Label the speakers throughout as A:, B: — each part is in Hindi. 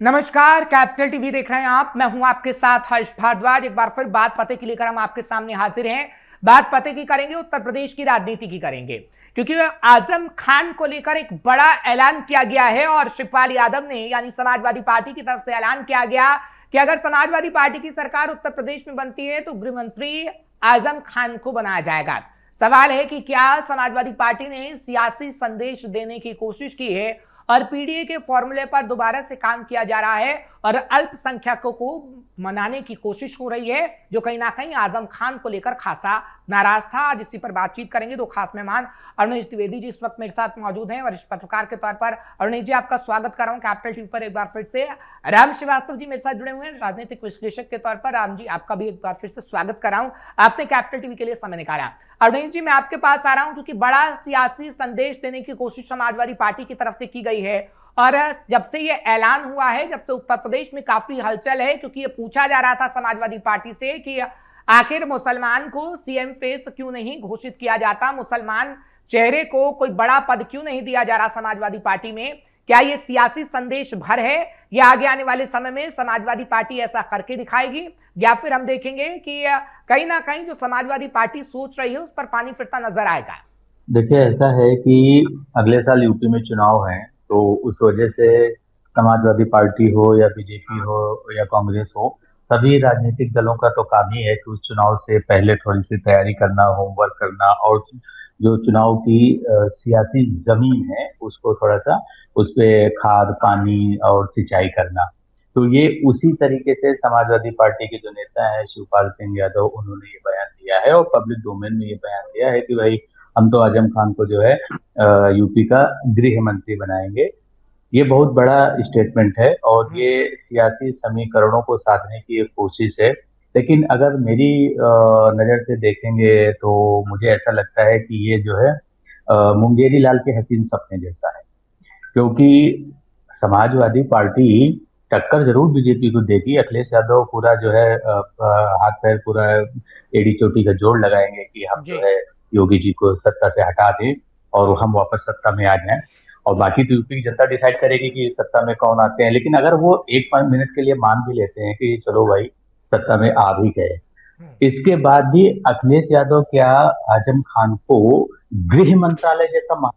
A: नमस्कार, कैपिटल टीवी देख रहे हैं आप। मैं हूं आपके साथ हर्ष भारद्वाज। एक बार फिर बात पते की लेकर हम आपके सामने हाजिर हैं। बात पते की करेंगे, उत्तर प्रदेश की राजनीति की करेंगे, क्योंकि आजम खान को लेकर एक बड़ा ऐलान किया गया है और शिवपाल यादव ने यानी समाजवादी पार्टी की तरफ से ऐलान किया गया कि अगर समाजवादी पार्टी की सरकार उत्तर प्रदेश में बनती है तो गृह मंत्री आजम खान को बनाया जाएगा। सवाल है कि क्या समाजवादी पार्टी ने सियासी संदेश देने की कोशिश की है और पीडीए के फॉर्मूले पर दोबारा से काम किया जा रहा है और अल्पसंख्यकों को मनाने की कोशिश हो रही है, जो कहीं ना कहीं आजम खान को लेकर खासा नाराज था। आज इसी पर बातचीत करेंगे। दो खास मेहमान अरुणेश द्विवेदी जी इस वक्त मेरे साथ मौजूद हैं, वरिष्ठ पत्रकार के तौर पर। अरुणेश जी, आपका स्वागत कर रहा हूं कैपिटल टीवी पर एक बार फिर से। राम श्रीवास्तव जी मेरे साथ जुड़े हुए हैं, राजनीतिक विश्लेषक के तौर पर। राम जी, आपका भी एक बार फिर से स्वागत कर रहा हूं, आपने कैपिटल टीवी के लिए समय निकाला। अरुणेश जी, मैं आपके पास आ रहा हूं क्योंकि बड़ा सियासी संदेश देने की कोशिश समाजवादी पार्टी की तरफ से की गई है और जब से ये ऐलान हुआ है, जब से उत्तर प्रदेश में काफी हलचल है, क्योंकि ये पूछा जा रहा था समाजवादी पार्टी से कि आखिर मुसलमान को सीएम फेस क्यों नहीं घोषित किया जाता, मुसलमान चेहरे को कोई बड़ा पद क्यों नहीं दिया जा रहा समाजवादी पार्टी में। क्या ये सियासी संदेश भर है या आगे आने वाले समय में समाजवादी पार्टी ऐसा करके दिखाएगी, या फिर हम देखेंगे कि कहीं ना कहीं जो समाजवादी पार्टी सोच रही है उस पर पानी फिरता नजर आएगा?
B: देखिए, ऐसा है कि अगले साल यूपी में चुनाव है, तो उस वजह से समाजवादी पार्टी हो या बीजेपी हो या कांग्रेस हो, सभी राजनीतिक दलों का तो काम ही है कि उस चुनाव से पहले थोड़ी सी तैयारी करना, होमवर्क करना और जो चुनाव की सियासी जमीन है उसको थोड़ा सा उस पे खाद पानी और सिंचाई करना। तो ये उसी तरीके से समाजवादी पार्टी के जो नेता है शिवपाल सिंह यादव, उन्होंने ये बयान दिया है और पब्लिक डोमेन में ये बयान दिया है कि भाई हम तो आजम खान को जो है यूपी का गृह मंत्री बनाएंगे। ये बहुत बड़ा स्टेटमेंट है और ये सियासी समीकरणों को साधने की एक कोशिश है। लेकिन अगर मेरी नजर से देखेंगे तो मुझे ऐसा लगता है कि ये जो है मुंगेरी लाल के हसीन सपने जैसा है, क्योंकि समाजवादी पार्टी टक्कर जरूर बीजेपी को देगी। अखिलेश यादव पूरा जो है हाथ पैर पूरा एड़ी चोटी का जोड़ लगाएंगे कि हम जो है योगी जी को सत्ता से हटा दें और हम वापस सत्ता में आ जाएं, और बाकी तो यूपी की जनता डिसाइड करेगी कि सत्ता में कौन आते हैं। लेकिन अगर वो 1 मिनट के लिए मान भी लेते हैं कि चलो भाई सत्ता में आ भी गए, इसके बाद भी अखिलेश यादव क्या आजम खान को गृह मंत्रालय जैसा?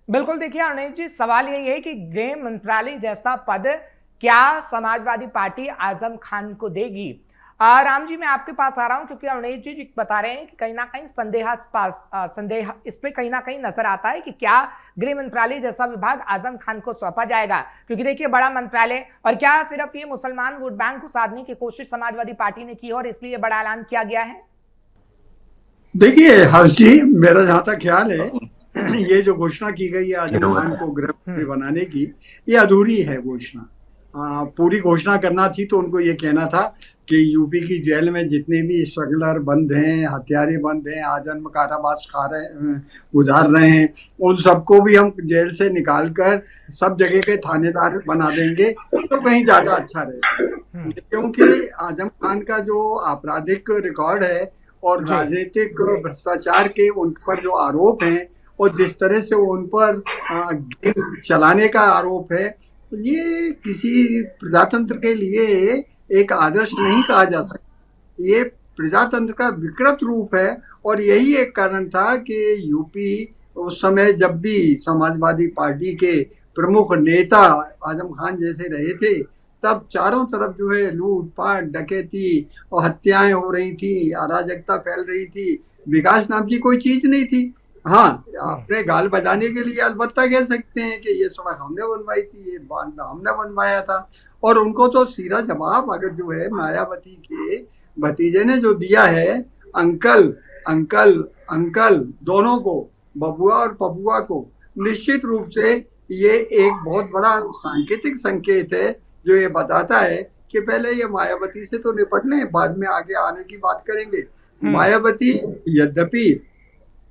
A: बिल्कुल, देखिए अरुणेश जी, सवाल यही है कि गृह मंत्रालय जैसा पद क्या समाजवादी पार्टी आजम खान को देगी? राम जी, मैं आपके पास आ रहा हूं क्योंकि अरुणेश जी बता रहे हैं कि कहीं ना कहीं संदेह इस पे कहीं ना कहीं नजर आता है कि क्या गृह मंत्रालय जैसा विभाग आजम खान को सौंपा जाएगा, क्योंकि देखिए बड़ा मंत्रालय, और क्या सिर्फ ये मुसलमान वोट बैंक को साधने की कोशिश समाजवादी पार्टी ने की और इसलिए बड़ा ऐलान किया गया है?
C: देखिए हर्ष जी, मेरा जहां तक ख्याल है ये जो घोषणा की गई है आजम खान को गृह मंत्री बनाने की, ये अधूरी है घोषणा। पूरी घोषणा करना थी तो उनको ये कहना था कि यूपी की जेल में जितने भी स्मगलर बंद हैं, हत्यारे बंद हैं, आजन्म कारावास गुजार रहे हैं, उन सबको भी हम जेल से निकाल कर सब जगह के थानेदार बना देंगे तो कहीं ज्यादा अच्छा रहेगा। क्योंकि आजम खान का जो आपराधिक रिकॉर्ड है और राजनीतिक भ्रष्टाचार के उन पर जो आरोप हैं और जिस तरह से उन पर चलाने का आरोप है, ये किसी प्रजातंत्र के लिए एक आदर्श नहीं कहा जा सकता। ये प्रजातंत्र का विकृत रूप है और यही एक कारण था कि यूपी उस समय जब भी समाजवादी पार्टी के प्रमुख नेता आजम खान जैसे रहे थे, तब चारों तरफ जो है लूटपाट, डकैती और हत्याएं हो रही थी, अराजकता फैल रही थी, विकास नाम की कोई चीज नहीं थी। हाँ, अपने गाल बजाने के लिए अलबत्ता कह सकते हैं कि ये सड़क हमने बनवाई थी, ये बांध हमने बनवाया था, और उनको तो सीधा जवाब अगर जो है मायावती के भतीजे ने जो दिया है, अंकल अंकल अंकल दोनों को, बबुआ और पपुआ को, निश्चित रूप से ये एक बहुत बड़ा सांकेतिक संकेत है जो ये बताता है कि पहले ये मायावती से तो निपट लें, बाद में आगे आने की बात करेंगे। मायावती यद्यपि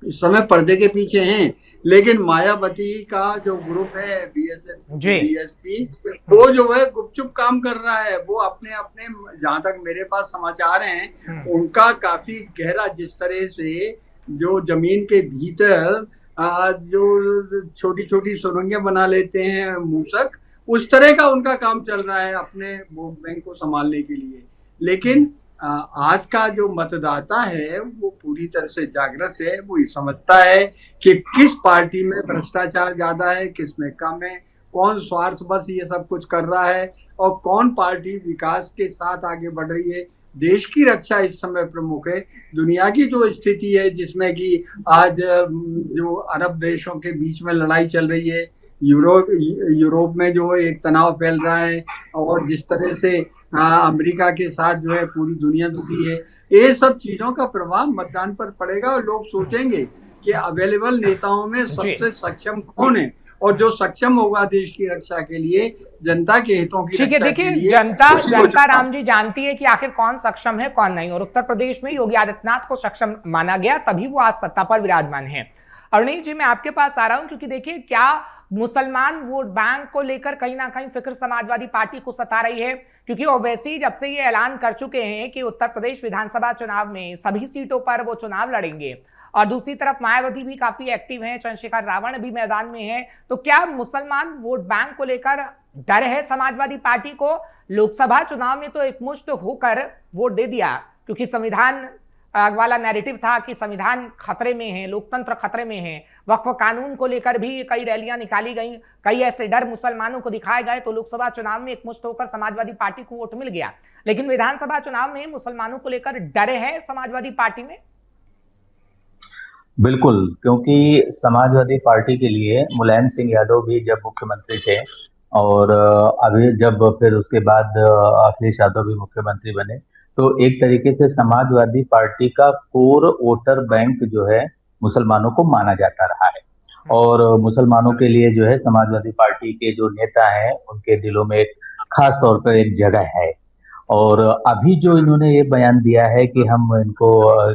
C: इस समय पर्दे के पीछे हैं, लेकिन मायावती का जो ग्रुप है बीएसपी, वो जो है गुपचुप काम कर रहा है। वो अपने अपने, जहां तक मेरे पास समाचार हैं, उनका काफी गहरा, जिस तरह से जो जमीन के भीतर जो छोटी छोटी सुरंगें बना लेते हैं मूसक, उस तरह का उनका काम चल रहा है अपने वोट बैंक को संभालने के लिए। लेकिन आज का जो मतदाता है वो पूरी तरह से जागृत है, वो ये समझता है कि किस पार्टी में भ्रष्टाचार ज्यादा है, किस में कम है, कौन स्वार्थ बस ये सब कुछ कर रहा है और कौन पार्टी विकास के साथ आगे बढ़ रही है। देश की रक्षा इस समय प्रमुख है। दुनिया की जो स्थिति है जिसमें कि आज जो अरब देशों के बीच में लड़ाई चल रही है, यूरोप में जो एक तनाव फैल रहा है और जिस तरह से अमेरिका के साथ जो है पूरी दुनिया दुखी है, ये सब चीजों का प्रभाव मतदान पर पड़ेगा और लोग सोचेंगे कि अवेलेबल नेताओं में सबसे सक्षम कौन है और जो सक्षम होगा देश की रक्षा के लिए, जनता के हितों की
A: ठीक है। देखिए, जनता राम जी जानती है कि आखिर कौन सक्षम है कौन नहीं, और उत्तर प्रदेश में योगी आदित्यनाथ को सक्षम माना गया, तभी वो आज सत्ता पर विराजमान है। अरुणील जी, मैं आपके पास आ रहा हूं क्योंकि देखिए, क्या मुसलमान वोट बैंक को लेकर कहीं ना कहीं फिक्र समाजवादी पार्टी को सता रही है? क्योंकि ओवैसी जब से ये ऐलान कर चुके हैं कि उत्तर प्रदेश विधानसभा चुनाव में सभी सीटों पर वो चुनाव लड़ेंगे, और दूसरी तरफ मायावती भी काफी एक्टिव हैं, चंद्रशेखर रावण भी मैदान में है, तो क्या मुसलमान वोट बैंक को लेकर डर है समाजवादी पार्टी को? लोकसभा चुनाव में तो एकमुश्त होकर वोट दे दिया क्योंकि संविधान वाला नैरेटिव था कि संविधान खतरे में है, लोकतंत्र खतरे में है। वक्फ कानून को लेकर भी कई रैलियां निकाली गई, कई ऐसे डर मुसलमानों को दिखाए गए, तो लोकसभा चुनाव में एकमुश्त होकर समाजवादी पार्टी को वोट मिल गया। लेकिन विधानसभा चुनाव में मुसलमानों को लेकर डर है समाजवादी पार्टी में?
B: बिल्कुल, क्योंकि समाजवादी पार्टी के लिए मुलायम सिंह यादव भी जब मुख्यमंत्री थे और अभी जब फिर उसके बाद अखिलेश यादव भी मुख्यमंत्री बने, तो एक तरीके से समाजवादी पार्टी का कोर वोटर बैंक जो है मुसलमानों को माना जाता रहा है। और मुसलमानों के लिए जो है समाजवादी पार्टी के जो नेता हैं उनके दिलों में एक खास तौर पर एक जगह है। और अभी जो इन्होंने ये बयान दिया है कि हम इनको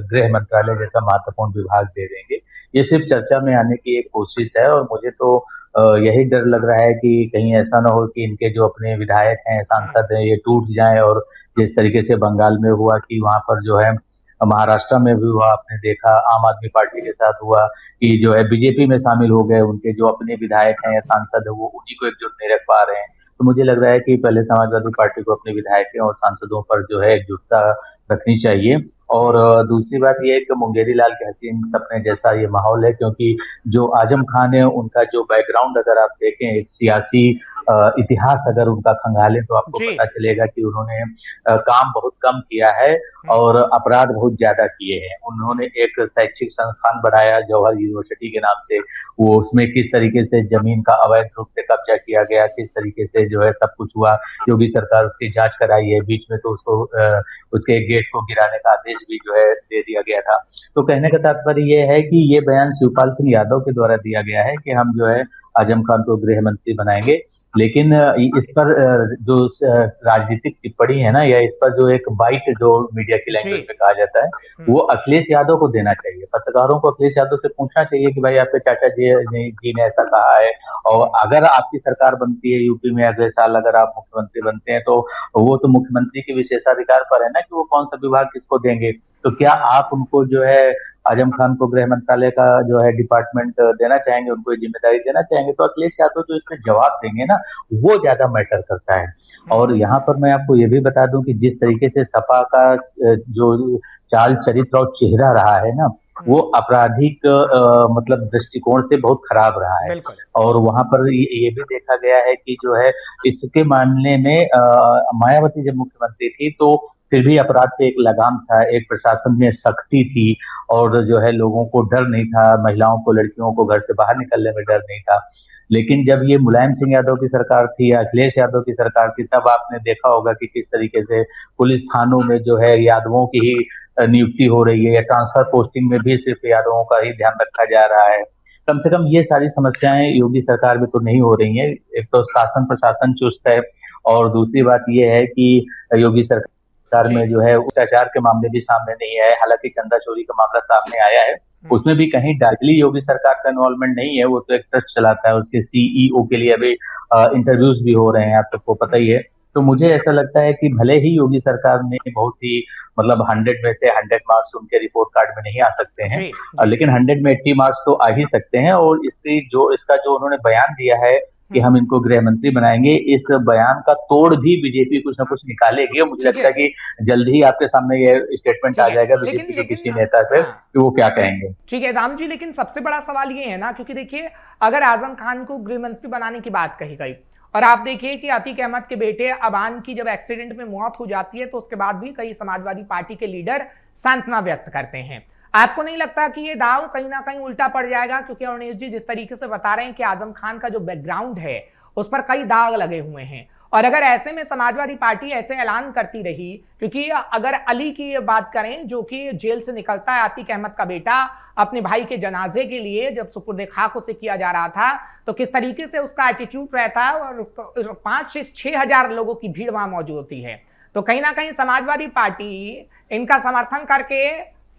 B: गृह मंत्रालय जैसा महत्वपूर्ण विभाग दे देंगे, ये सिर्फ चर्चा में आने की एक कोशिश है। और मुझे तो यही डर लग रहा है कि कहीं ऐसा ना हो कि इनके जो अपने विधायक हैं, सांसद हैं, ये टूट जाएं। और जिस तरीके से बंगाल में हुआ कि वहां पर जो है, महाराष्ट्र में भी हुआ, आपने देखा आम आदमी पार्टी के साथ हुआ कि जो है बीजेपी में शामिल हो गए, उनके जो अपने विधायक हैं या सांसद है वो उन्हीं को एकजुट नहीं रख पा रहे हैं। तो मुझे लग रहा है कि पहले समाजवादी पार्टी को अपने विधायकों और सांसदों पर जो है एकजुटता रखनी चाहिए। और दूसरी बात यह है कि मुंगेरी लाल के हसीन सपने जैसा ये माहौल है, क्योंकि जो आजम खान है उनका जो बैकग्राउंड अगर आप देखें, एक सियासी इतिहास अगर उनका खंगालें तो आपको पता चलेगा कि उन्होंने काम बहुत कम किया है और अपराध बहुत ज्यादा किए हैं। उन्होंने एक शैक्षिक संस्थान बनाया जवाहर यूनिवर्सिटी के नाम से, वो उसमें किस तरीके से जमीन का अवैध रूप से कब्जा किया गया, किस तरीके से जो है सब कुछ हुआ, योगी सरकार उसकी जांच कराई है। बीच में तो उसको उसके गेट को गिराने का आदेश भी जो है दे दिया गया था। तो कहने का तात्पर्य ये है कि ये बयान शिवपाल सिंह यादव के द्वारा दिया गया है कि हम जो है आजम खान को गृह मंत्री बनाएंगे, लेकिन इस पर जो राजनीतिक टिप्पणी है ना, या इस पर जो एक बाइट जो मीडिया की लैंग्वेज में कहा जाता है, वो अखिलेश यादव को देना चाहिए। पत्रकारों को अखिलेश यादव से पूछना चाहिए कि भाई आपके चाचा जी ने ऐसा कहा है, और अगर आपकी सरकार बनती है यूपी में अगले साल, अगर आप मुख्यमंत्री बनते हैं, तो वो तो मुख्यमंत्री के विशेषाधिकार पर है ना कि वो कौन सा विभाग किसको देंगे। तो क्या आप उनको जो है आजम खान को गृह मंत्रालय का जो है डिपार्टमेंट देना चाहेंगे, उनको जिम्मेदारी देना चाहेंगे? तो अखिलेश यादव जो इसमें जवाब देंगे ना, वो ज्यादा मैटर करता है। और यहाँ पर मैं आपको ये भी बता दूं कि जिस तरीके से सपा का जो चाल चरित्र और चेहरा रहा है ना, वो आपराधिक मतलब दृष्टिकोण से बहुत खराब रहा है। और वहां पर ये भी देखा गया है कि जो है इसके मामले में मायावती जब मुख्यमंत्री थी तो फिर भी अपराध पे एक लगाम था, एक प्रशासन में सख्ती थी, और जो है लोगों को डर नहीं था, महिलाओं को, लड़कियों को घर से बाहर निकलने में डर नहीं था। लेकिन जब ये मुलायम सिंह यादव की सरकार थी या अखिलेश यादव की सरकार थी, तब आपने देखा होगा कि किस तरीके से पुलिस थानों में जो है यादवों की ही नियुक्ति हो रही है, या ट्रांसफर पोस्टिंग में भी सिर्फ यादवों का ही ध्यान रखा जा रहा है। कम से कम ये सारी समस्याएं योगी सरकार में तो नहीं हो रही हैं। एक तो शासन प्रशासन चुस्त है, और दूसरी बात ये है कि योगी सरकार में जो है भ्रष्टाचार के मामले भी सामने नहीं आए। हालांकि चंदा चोरी का मामला सामने आया है, उसमें भी कहीं डायरेक्टली योगी सरकार का इन्वॉल्वमेंट नहीं है, वो तो एक ट्रस्ट चलाता है, उसके सीईओ के लिए अभी इंटरव्यूज भी हो रहे हैं, आप सबको पता ही है। तो मुझे ऐसा लगता है कि भले ही योगी सरकार ने बहुत ही मतलब 100 में से 100 मार्क्स उनके रिपोर्ट कार्ड में नहीं आ सकते हैं, लेकिन 100 में 80 मार्क्स तो आ ही सकते हैं। और इसका जो उन्होंने बयान दिया है कि हम इनको गृह मंत्री बनाएंगे, इस बयान का तोड़ भी बीजेपी कुछ ना कुछ निकालेगी। और मुझे लगता है कि जल्द ही आपके सामने ये स्टेटमेंट आ जाएगा बीजेपी के किसी नेता से कि वो क्या कहेंगे।
A: ठीक है राम जी, लेकिन सबसे बड़ा सवाल ये है ना, क्योंकि देखिए अगर आजम खान को गृह मंत्री बनाने की बात कही गई और आप देखिए कि अतीक अहमद के बेटे अबान की जब एक्सीडेंट में मौत हो जाती है तो उसके बाद भी कई समाजवादी पार्टी के लीडर सांत्वना व्यक्त करते हैं। आपको नहीं लगता कि ये दाव कहीं ना कहीं उल्टा पड़ जाएगा? क्योंकि अरुणेश जी जिस तरीके से बता रहे हैं कि आजम खान का जो बैकग्राउंड है उस पर कई दाग लगे हुए हैं, और अगर ऐसे में समाजवादी पार्टी ऐसे ऐलान करती रही, क्योंकि अगर अली की बात करें जो कि जेल से निकलता है, अतीक अहमद का बेटा, अपने भाई के जनाजे के लिए जब सुपुर्द खाक उसे किया जा रहा था तो किस तरीके से उसका एटीट्यूड रहता है, और 5 से 6 हजार लोगों की भीड़ वहां मौजूद होती है। तो कहीं ना कहीं समाजवादी पार्टी इनका समर्थन करके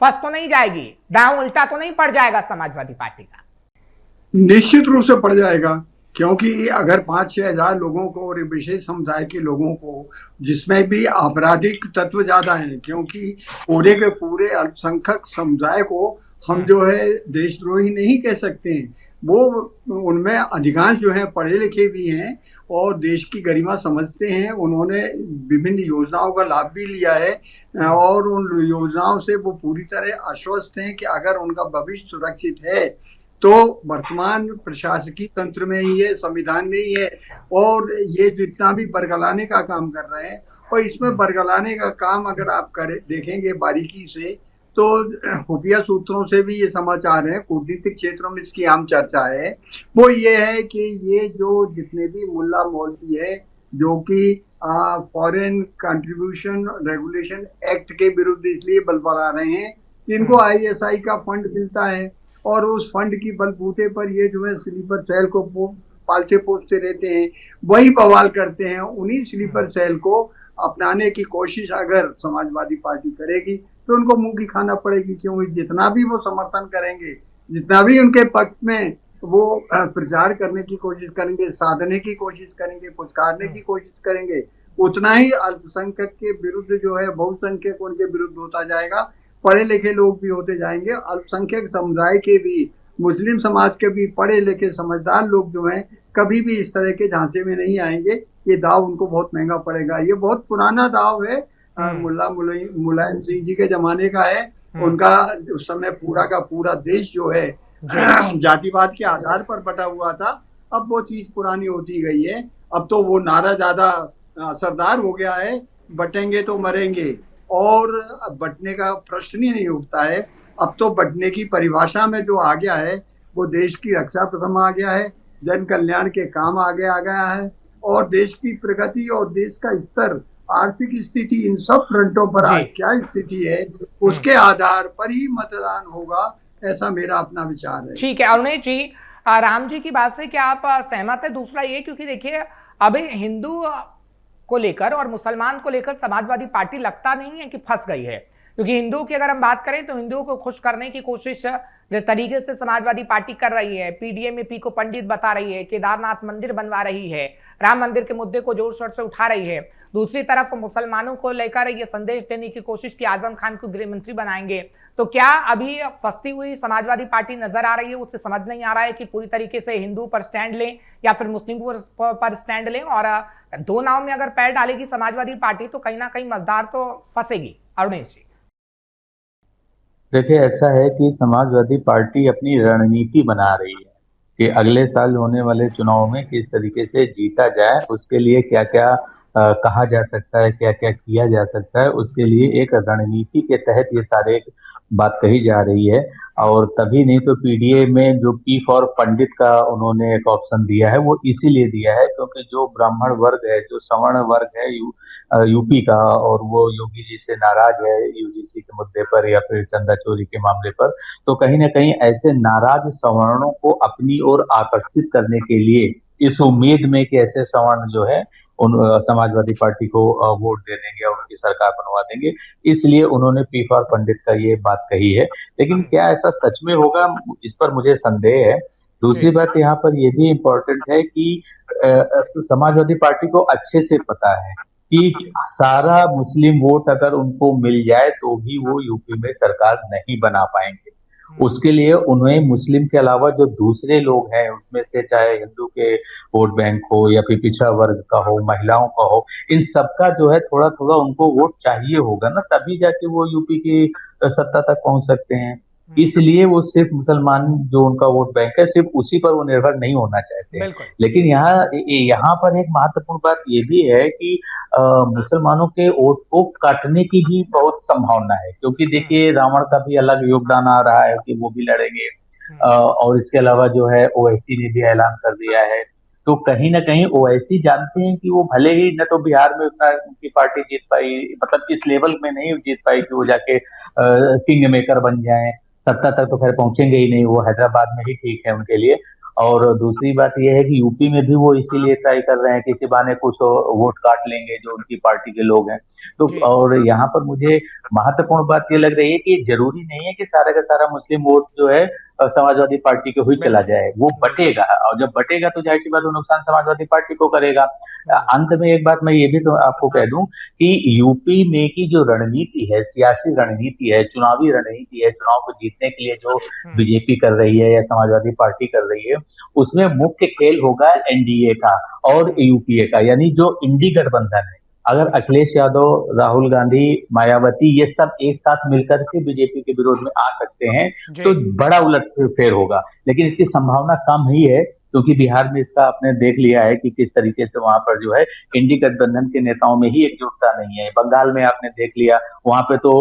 A: फंस तो नहीं जाएगी, दांव उल्टा तो नहीं पड़ जाएगा समाजवादी पार्टी का?
C: निश्चित रूप से पड़ जाएगा, क्योंकि अगर 5-6 हजार लोगों को और विशेष समुदाय के लोगों को, जिसमें भी आपराधिक तत्व ज्यादा हैं, क्योंकि पूरे के पूरे अल्पसंख्यक समुदाय को हम जो है देशद्रोही नहीं कह सकते हैं। वो उनमें अधिकांश जो है पढ़े लिखे भी हैं और देश की गरिमा समझते हैं। उन्होंने विभिन्न योजनाओं का लाभ भी लिया है और उन योजनाओं से वो पूरी तरह आश्वस्त हैं कि अगर उनका भविष्य सुरक्षित है तो वर्तमान प्रशासकीय तंत्र में ही है, संविधान में ही है। और ये जितना भी बरगलाने का काम कर रहे हैं, और इसमें बरगलाने का काम अगर आप देखेंगे बारीकी से तो खुफिया सूत्रों से भी ये समाचार है, कूटनीतिक क्षेत्रों में इसकी आम चर्चा है, वो ये है कि ये जो जितने भी मुल्ला मौलवी है जो कि फॉरेन कंट्रीब्यूशन रेगुलेशन एक्ट के विरुद्ध इसलिए बलबला रहे हैं, इनको आईएसआई का फंड मिलता है और उस फंड की बलबूते पर ये जो है स्लीपर सेल को पालते पोसते रहते हैं, वही बवाल करते हैं। उन्हीं स्लीपर सेल को अपनाने की कोशिश अगर समाजवादी पार्टी करेगी तो उनको मुंह की खाना पड़ेगी, क्योंकि जितना भी वो समर्थन करेंगे, जितना भी उनके पक्ष में वो प्रचार करने की कोशिश करेंगे, साधने की कोशिश करेंगे, पुचकारने की कोशिश करेंगे, उतना ही अल्पसंख्यक के विरुद्ध जो है बहुसंख्यक उनके विरुद्ध होता जाएगा, पढ़े लिखे लोग भी होते जाएंगे। अल्पसंख्यक समुदाय के भी, मुस्लिम समाज के भी पढ़े लिखे समझदार लोग जो हैं कभी भी इस तरह के झांसे में नहीं आएंगे। ये दाव उनको बहुत महंगा पड़ेगा। ये बहुत पुराना दाव है, मुल्ला मुलायम सिंह जी के जमाने का है। उनका उस समय पूरा का पूरा देश जो है जातिवाद के आधार पर बटा हुआ था। अब वो चीज पुरानी होती गई है। अब तो वो नारा ज्यादा असरदार हो गया है, बटेंगे तो मरेंगे, और बटने का प्रश्न ही नहीं उठता है। अब तो बटने की परिभाषा में जो आ गया है वो देश की रक्षा प्रथम आ गया है, जन कल्याण के काम आगे आ गया है, और देश की प्रगति और देश का स्तर, आर्थिक स्थिति, इन सब फ्रंटों पर आज क्या स्थिति है उसके आधार पर ही मतदान होगा, ऐसा मेरा अपना विचार है।
A: ठीक है अरुणेश जी, राम जी की बात से क्या आप सहमत है? दूसरा ये, क्योंकि देखिए अभी हिंदू को लेकर और मुसलमान को लेकर समाजवादी पार्टी लगता नहीं है कि फंस गई है, क्योंकि हिंदुओं की अगर हम बात करें तो हिंदुओं को खुश करने की कोशिश जिस तरीके से समाजवादी पार्टी कर रही है, पीडीएमएपी को पंडित बता रही है, केदारनाथ मंदिर बनवा रही है, राम मंदिर के मुद्दे को जोर शोर से उठा रही है, दूसरी तरफ मुसलमानों को लेकर ये संदेश देने की कोशिश की आजम खान को गृह मंत्री बनाएंगे, तो क्या अभी फंसती हुई समाजवादी पार्टी नजर आ रही है? उससे समझ नहीं आ रहा है कि पूरी तरीके से हिंदू पर स्टैंड लें या फिर मुस्लिम पर स्टैंड लें, और दो नाव में अगर पैर डालेगी समाजवादी पार्टी तो कहीं ना कहीं मतदार तो फंसेगी। अरुणेश जी,
B: देखिए ऐसा है कि समाजवादी पार्टी अपनी रणनीति बना रही है कि अगले साल होने वाले चुनाव में किस तरीके से जीता जाए, उसके लिए क्या क्या कहा जा सकता है, क्या क्या किया जा सकता है, उसके लिए एक रणनीति के तहत ये सारे बात कही जा रही है। और तभी नहीं तो पीडीए में जो पी फॉर पंडित का उन्होंने एक ऑप्शन दिया है वो इसीलिए दिया है क्योंकि जो ब्राह्मण वर्ग है, जो सवर्ण वर्ग है यूपी का, और वो योगी जी से नाराज है यूजीसी के मुद्दे पर या फिर चंदा चोरी के मामले पर, तो कहीं ना कहीं ऐसे नाराज सवर्णों को अपनी ओर आकर्षित करने के लिए, इस उम्मीद में कि ऐसे सवर्ण जो है उन समाजवादी पार्टी को वोट दे देंगे और उनकी सरकार बनवा देंगे, इसलिए उन्होंने पी फॉर पंडित का ये बात कही है। लेकिन क्या ऐसा सच में होगा, इस पर मुझे संदेह है। दूसरी बात यहाँ पर यह भी इम्पोर्टेंट है कि समाजवादी पार्टी को अच्छे से पता है कि सारा मुस्लिम वोट अगर उनको मिल जाए तो भी वो यूपी में सरकार नहीं बना पाएंगे, उसके लिए उन्हें मुस्लिम के अलावा जो दूसरे लोग हैं उसमें से, चाहे हिंदू के वोट बैंक हो या फिर पिछड़ा वर्ग का हो, महिलाओं का हो, इन सबका जो है थोड़ा थोड़ा उनको वोट चाहिए होगा ना, तभी जाके वो यूपी की सत्ता तक पहुंच सकते हैं। इसलिए वो सिर्फ मुसलमान जो उनका वोट बैंक है सिर्फ उसी पर वो निर्भर नहीं होना चाहते हैं।
A: बिल्कुल।
B: लेकिन यहाँ पर एक महत्वपूर्ण बात ये भी है कि मुसलमानों के वोट को काटने की भी बहुत संभावना है, क्योंकि देखिए रावण का भी अलग योगदान आ रहा है कि वो भी लड़ेंगे। और इसके अलावा जो है ओवैसी ने भी ऐलान कर दिया है। तो कहीं ना कहीं ओवैसी जानते हैं कि वो भले ही न तो बिहार में उतना उनकी पार्टी जीत पाई, मतलब इस लेवल में नहीं जीत पाई कि वो जाके किंग मेकर बन जाए, सत्ता तक तो खैर पहुंचेंगे ही नहीं, वो हैदराबाद में ही ठीक है उनके लिए। और दूसरी बात यह है कि यूपी में भी वो इसीलिए ट्राई कर रहे हैं कि इसी बहाने कुछ वोट काट लेंगे जो उनकी पार्टी के लोग हैं। तो और यहाँ पर मुझे महत्वपूर्ण बात ये लग रही है कि जरूरी नहीं है कि सारा का सारा मुस्लिम वोट जो है समाजवादी पार्टी को ही चला जाए, वो बटेगा, और जब बटेगा तो जाहिर सी बात नुकसान समाजवादी पार्टी को करेगा। अंत में एक बात मैं ये भी तो आपको कह दूं कि यूपी में की जो रणनीति है, सियासी रणनीति है, चुनावी रणनीति है, चुनाव को जीतने के लिए जो बीजेपी कर रही है या समाजवादी पार्टी कर रही है, उसमें मुख्य खेल होगा एनडीए का और यूपीए का, यानी जो इंडी गठबंधन है। अगर अखिलेश यादव, राहुल गांधी, मायावती ये सब एक साथ मिलकर के बीजेपी के विरोध में आ सकते हैं तो बड़ा उलटफेर होगा, लेकिन इसकी संभावना कम ही है, क्योंकि बिहार में इसका आपने देख लिया है कि किस तरीके से वहां पर जो है इंडी गठबंधन के नेताओं में ही एकजुटता नहीं है। बंगाल में आपने देख लिया, वहां पे तो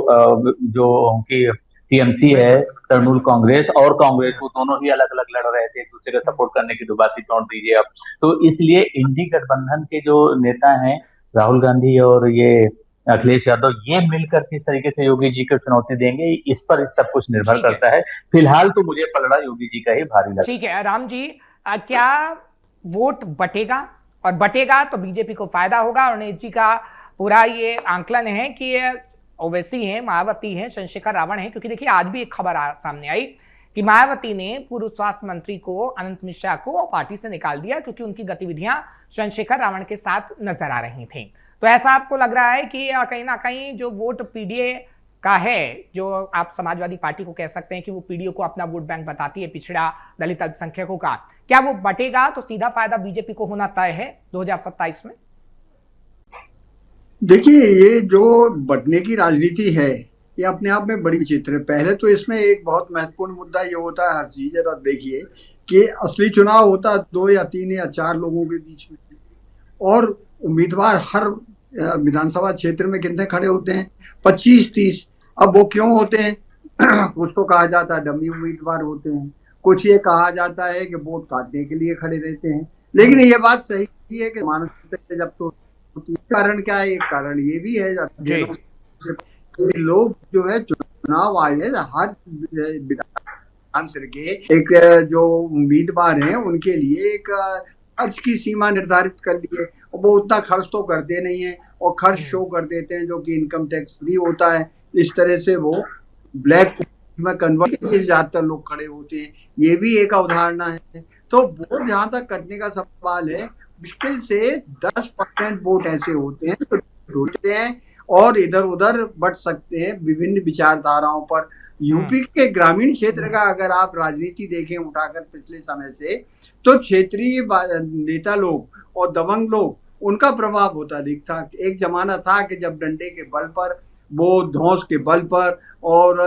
B: जो उनकी टीएमसी है, तृणमूल कांग्रेस और कांग्रेस, वो दोनों ही अलग अलग लड़ रहे थे, एक दूसरे का सपोर्ट करने की तो बात ही छोड़ दीजिए अब। तो इसलिए इंडी गठबंधन के जो नेता हैं राहुल गांधी और ये अखिलेश यादव, ये मिलकर किस तरीके से योगी जी को चुनौती देंगे, इस पर सब कुछ निर्भर करता है। फिलहाल तो मुझे पलड़ा योगी जी का ही भारी लगता है।
A: ठीक है राम जी, क्या वोट बटेगा, और बटेगा तो बीजेपी को फायदा होगा? और अनिल जी का पूरा ये आंकलन है कि ओवैसी है, मायावती है, चंद्रशेखर रावण है, क्योंकि देखिए आज भी एक खबर सामने आई कि मायावती ने पूर्व स्वास्थ्य मंत्री को, अनंत मिश्रा को पार्टी से निकाल दिया क्योंकि उनकी गतिविधियां चंद्रशेखर रावण के साथ नजर आ रही थी। तो ऐसा आपको लग रहा है कि कहीं ना कहीं जो वोट पीडीए का है, जो आप समाजवादी पार्टी को कह सकते हैं कि वो पीडीए को अपना वोट बैंक बताती है, पिछड़ा दलित अल्पसंख्यकों का, क्या वो बटेगा तो सीधा फायदा बीजेपी को होना तय है 2027 में?
C: देखिए, ये जो बटने की राजनीति है ये अपने आप में बड़ी विचित्र है। पहले तो इसमें एक बहुत महत्वपूर्ण मुद्दा ये होता है, हर चीज जरा देखिए कि असली चुनाव होता है 2 या 3 या 4 लोगों के बीच में, और उम्मीदवार हर विधानसभा क्षेत्र में कितने खड़े होते हैं? 25-30। अब वो क्यों होते हैं? कुछ तो कहा जाता है डमी उम्मीदवार होते हैं, कुछ ये कहा जाता है कि वोट काटने के लिए खड़े रहते हैं। लेकिन ये बात सही है कि मानसिकता जब तो कारण क्या है? एक कारण ये भी है लोग जो है चुनाव आए हर विधान के एक जो उम्मीदवार हैं उनके लिए एक खर्च की सीमा निर्धारित कर ली है, और वो उतना खर्च तो करते नहीं है और खर्च शो कर देते हैं जो कि इनकम टैक्स फ्री होता है। इस तरह से वो ब्लैक में कन्वर्ट किए ज्यादातर लोग खड़े होते हैं, ये भी एक अवधारणा है। तो वोट जहां तक कटने का सवाल है, मुश्किल से 10% वोट ऐसे होते हैं जो ढूंढते हैं और इधर उधर बट सकते हैं विभिन्न विचारधाराओं पर। यूपी के ग्रामीण क्षेत्र का अगर आप राजनीति देखें उठाकर पिछले समय से, तो क्षेत्रीय नेता लोग और दबंग लोग, उनका प्रभाव होता दिखता। एक जमाना था कि जब डंडे के बल पर, वो धौंस के बल पर, और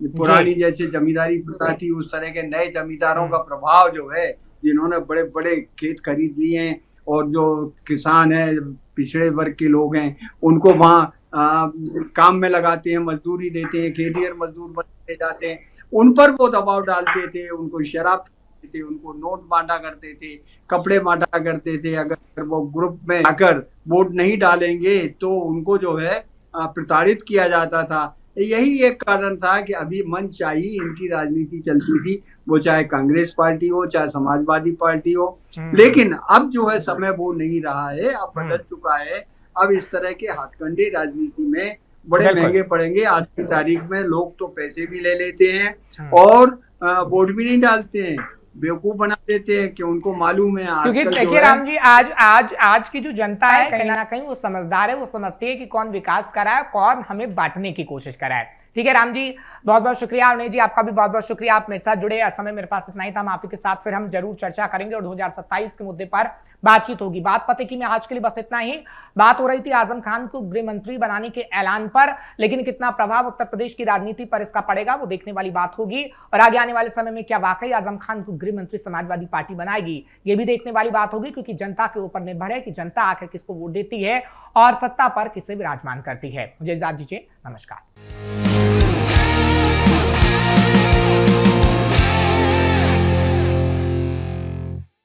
C: पुरानी जैसे जमींदारी प्रथा थी उस तरह के नए जमींदारों का प्रभाव जो है, जिन्होंने बड़े बड़े खेत खरीद लिए हैं और जो किसान हैं, पिछड़े वर्ग के लोग हैं, उनको वहाँ काम में लगाते हैं, मजदूरी देते हैं, खेतिहर मजदूर बनते जाते हैं, उन पर वो दबाव डालते थे, उनको शराब देते थे, उनको नोट बांटा करते थे, कपड़े बांटा करते थे। अगर वो ग्रुप में आकर वोट नहीं डालेंगे तो उनको जो है प्रताड़ित किया जाता था। यही एक कारण था कि अभी मनचाही इनकी राजनीति चलती थी, वो चाहे कांग्रेस पार्टी हो चाहे समाजवादी पार्टी हो। लेकिन अब जो है समय वो नहीं रहा है, अब बदल चुका है। अब इस तरह के हाथकंडे राजनीति में बड़े महंगे पड़ेंगे। आज की तारीख में लोग तो पैसे भी ले लेते हैं और वोट भी नहीं डालते हैं, बेवकूफ बना देते हैं कि उनको मालूम है।
A: क्योंकि देखिए राम जी, आज की जो जनता है कहीं ना कहीं वो समझदार है, वो समझती है कि कौन विकास कर रहा है, कौन हमें बांटने की कोशिश कर रहा है। ठीक है राम जी, बहुत बहुत शुक्रिया। अरुण जी आपका भी बहुत बहुत शुक्रिया, आप मेरे साथ जुड़े। समय मेरे पास इतना ही था, माफी के साथ फिर हम जरूर चर्चा करेंगे और 2027 के मुद्दे पर बातचीत होगी। बात पते की में आज के लिए बस इतना ही। बात हो रही थी आजम खान को गृह मंत्री बनाने के ऐलान पर, लेकिन कितना प्रभाव उत्तर प्रदेश की राजनीति पर इसका पड़ेगा वो देखने वाली बात होगी, और आगे आने वाले समय में क्या वाकई आजम खान को गृह मंत्री समाजवादी पार्टी बनाएगी ये भी देखने वाली बात होगी, क्योंकि जनता के ऊपर निर्भर है कि जनता आखिर किसको वोट देती है और सत्ता पर किसे विराजमान करती है। मुझे इजाजत दीजिए, नमस्कार।